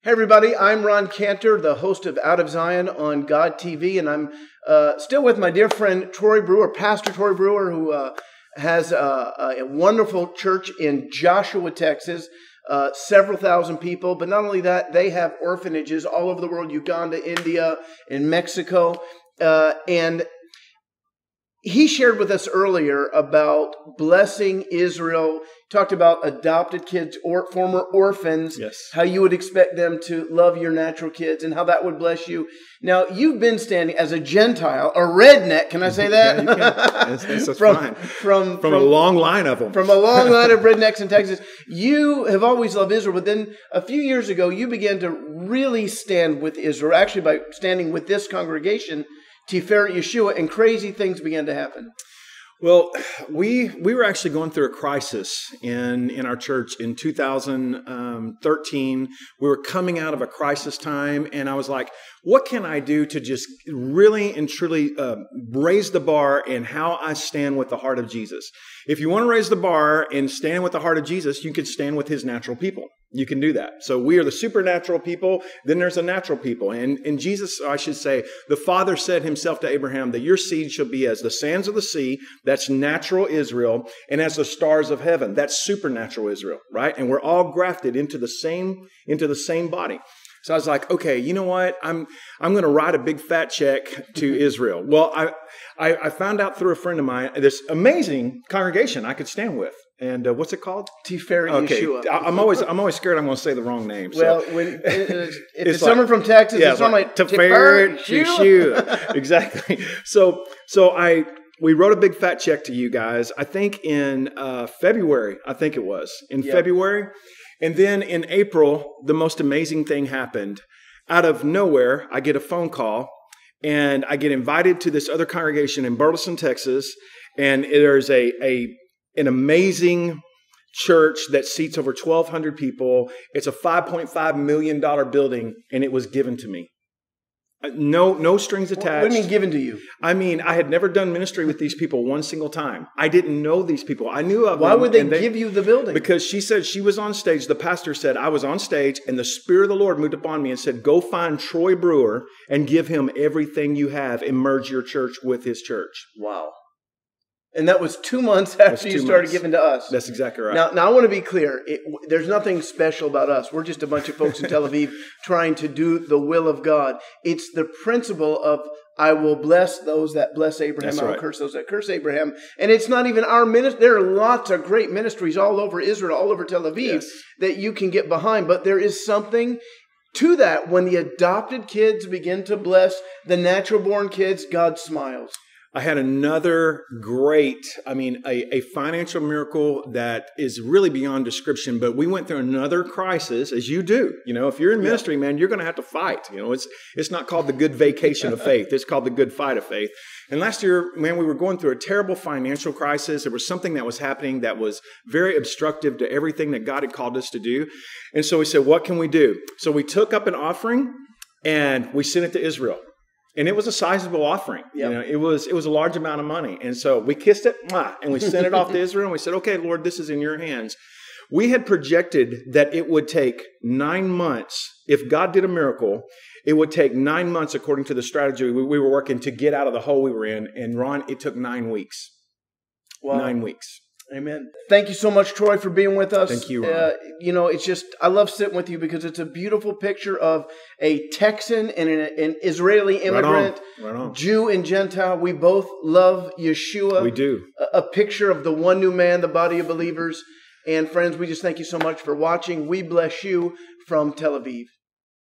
Hey everybody, I'm Ron Cantor, the host of Out of Zion on God TV, and I'm still with my dear friend Troy Brewer, Pastor Troy Brewer, who has a wonderful church in Joshua, Texas, several thousand people. But not only that, they have orphanages all over the world, Uganda, India, and Mexico. And he shared with us earlier about blessing Israel. Talked about adopted kids or former orphans, yes, how you would expect them to love your natural kids and how that would bless you. Now, you've been standing as a Gentile, a redneck, can I say that? Yeah, you can. That's fine. From a long line of them. From a long line of rednecks in Texas. You have always loved Israel, but then a few years ago, you began to really stand with Israel, actually by standing with this congregation, Tiferet Yeshua, and crazy things began to happen. Well, we were actually going through a crisis in our church in 2013. We were coming out of a crisis time, and I was like, what can I do to just really and truly raise the bar in how I stand with the heart of Jesus? If you want to raise the bar and stand with the heart of Jesus, you can stand with his natural people. You can do that. So we are the supernatural people. Then there's the natural people. And Jesus, I should say, the Father said himself to Abraham that your seed shall be as the sands of the sea. That's natural Israel. And as the stars of heaven. That's supernatural Israel, right? And we're all grafted into the same body. So I was like, okay, you know what? I'm going to write a big fat check to Israel. Well, I found out through a friend of mine, this amazing congregation I could stand with. And what's it called? Tiferet Yeshua. I'm always scared I'm going to say the wrong name. Well, so. if it's someone from Texas, it's like Tiferet Yeshua. Exactly. So we wrote a big fat check to you guys. I think in February. I think it was in February. And then in April, the most amazing thing happened. Out of nowhere, I get a phone call, and I get invited to this other congregation in Burleson, Texas, and there's an amazing church that seats over 1,200 people. It's a $5.5 million building, and it was given to me. No strings attached. What do you mean given to you? I mean, I had never done ministry with these people one single time. I didn't know these people. I knew of them. Why would they give you the building? Because she said she was on stage. The pastor said, I was on stage, and the Spirit of the Lord moved upon me and said, go find Troy Brewer and give him everything you have and merge your church with his church. Wow. And that was 2 months after you started giving to us. That's exactly right. Now I want to be clear. There's nothing special about us. We're just a bunch of folks in Tel Aviv trying to do the will of God. It's the principle of I will bless those that bless Abraham. I will curse those that curse Abraham. And it's not even our ministry. There are lots of great ministries all over Israel, all over Tel Aviv that you can get behind. But there is something to that. When the adopted kids begin to bless the natural born kids, God smiles. I had another great, a financial miracle that is really beyond description, but we went through another crisis, as you do. You know, if you're in ministry, man, you're going to have to fight. You know, it's not called the good vacation of faith. It's called the good fight of faith. And last year, man, we were going through a terrible financial crisis. There was something that was happening that was very obstructive to everything that God had called us to do. And so we said, what can we do? So we took up an offering and we sent it to Israel. And it was a sizable offering. Yep. You know, it was a large amount of money. And so we kissed it and we sent it off to Israel. And we said, okay, Lord, this is in your hands. We had projected that it would take 9 months. If God did a miracle, it would take 9 months, according to the strategy we were working, to get out of the hole we were in. And Ron, it took 9 weeks. Wow. 9 weeks. Amen. Thank you so much, Troy, for being with us. Thank you, Ron. It's just, I love sitting with you because it's a beautiful picture of a Texan and an Israeli immigrant, right on. Jew and Gentile. We both love Yeshua. We do. A picture of the one new man, the body of believers. And friends, we just thank you so much for watching. We bless you from Tel Aviv.